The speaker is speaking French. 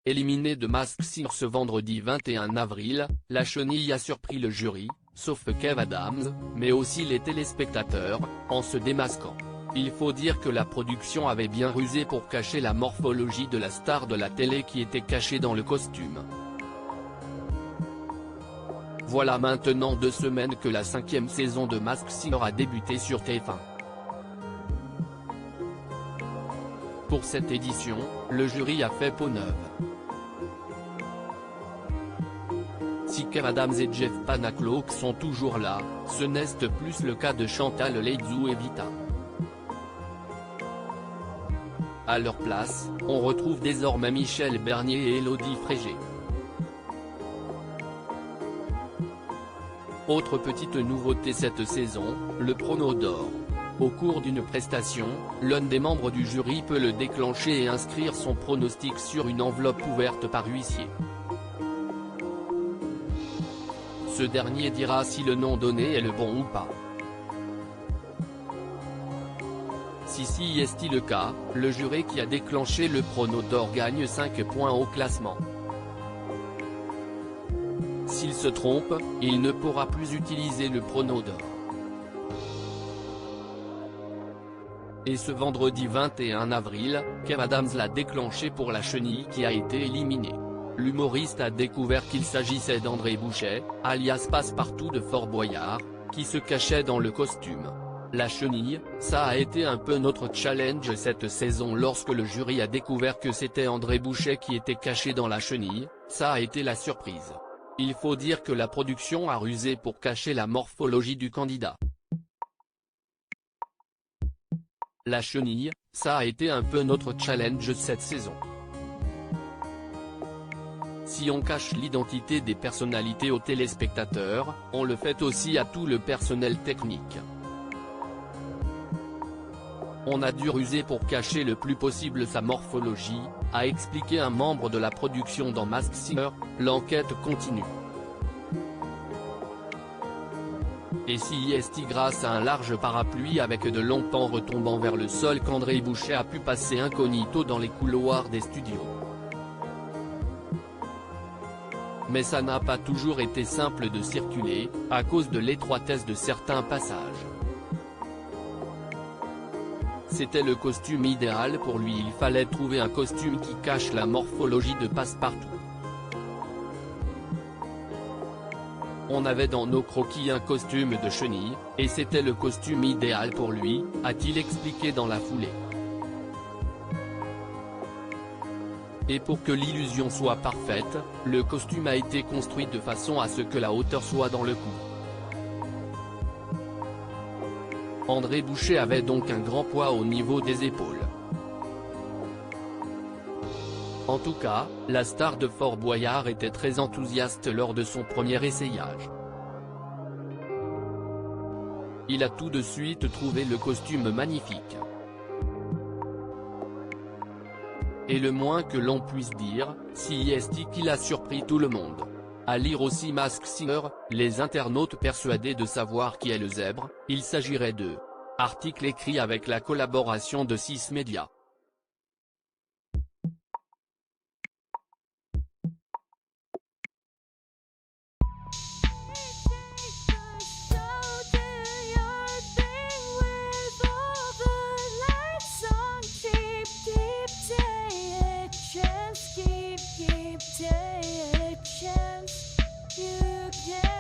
Éliminé de Masked Singer ce vendredi 21 avril, la chenille a surpris le jury, sauf Kev Adams, mais aussi les téléspectateurs, en se démasquant. Il faut dire que la production avait bien rusé pour cacher la morphologie de la star de la télé qui était cachée dans le costume. Voilà maintenant 2 semaines que la 5e saison de Masked Singer a débuté sur TF1. Pour cette édition, le jury a fait peau neuve. Si Kev Adams et Jeff Panaclock sont toujours là, ce n'est plus le cas de Chantal Laizou et Vita. À leur place, on retrouve désormais Michel Bernier et Élodie Frégé. Autre petite nouveauté cette saison, le prono d'or. Au cours d'une prestation, l'un des membres du jury peut le déclencher et inscrire son pronostic sur une enveloppe ouverte par huissier. Ce dernier dira si le nom donné est le bon ou pas. Si est le cas, le jury qui a déclenché le prono d'or gagne 5 points au classement. S'il se trompe, il ne pourra plus utiliser le prono d'or. Et ce vendredi 21 avril, Kev Adams l'a déclenché pour la chenille qui a été éliminée. L'humoriste a découvert qu'il s'agissait d'André Bouchet, alias Passepartout de Fort Boyard, qui se cachait dans le costume. La chenille, ça a été un peu notre challenge cette saison. Lorsque le jury a découvert que c'était André Bouchet qui était caché dans la chenille, ça a été la surprise. Il faut dire que la production a rusé pour cacher la morphologie du candidat. La chenille, ça a été un peu notre challenge cette saison. Si on cache l'identité des personnalités aux téléspectateurs, on le fait aussi à tout le personnel technique. On a dû ruser pour cacher le plus possible sa morphologie, a expliqué un membre de la production dans Masked Singer. L'enquête continue. Et si est grâce à un large parapluie avec de longs pans retombant vers le sol qu'André Bouchet a pu passer incognito dans les couloirs des studios. Mais ça n'a pas toujours été simple de circuler, à cause de l'étroitesse de certains passages. C'était le costume idéal pour lui, il fallait trouver un costume qui cache la morphologie de Passepartout. On avait dans nos croquis un costume de chenille, et c'était le costume idéal pour lui, a-t-il expliqué dans la foulée. Et pour que l'illusion soit parfaite, le costume a été construit de façon à ce que la hauteur soit dans le cou. André Bouchet avait donc un grand poids au niveau des épaules. En tout cas, la star de Fort Boyard était très enthousiaste lors de son premier essayage. Il a tout de suite trouvé le costume magnifique. Et le moins que l'on puisse dire, si est qu'il a surpris tout le monde. À lire aussi Masked Singer, les internautes persuadés de savoir qui est le zèbre, il s'agirait de. Article écrit avec la collaboration de 6 médias. You can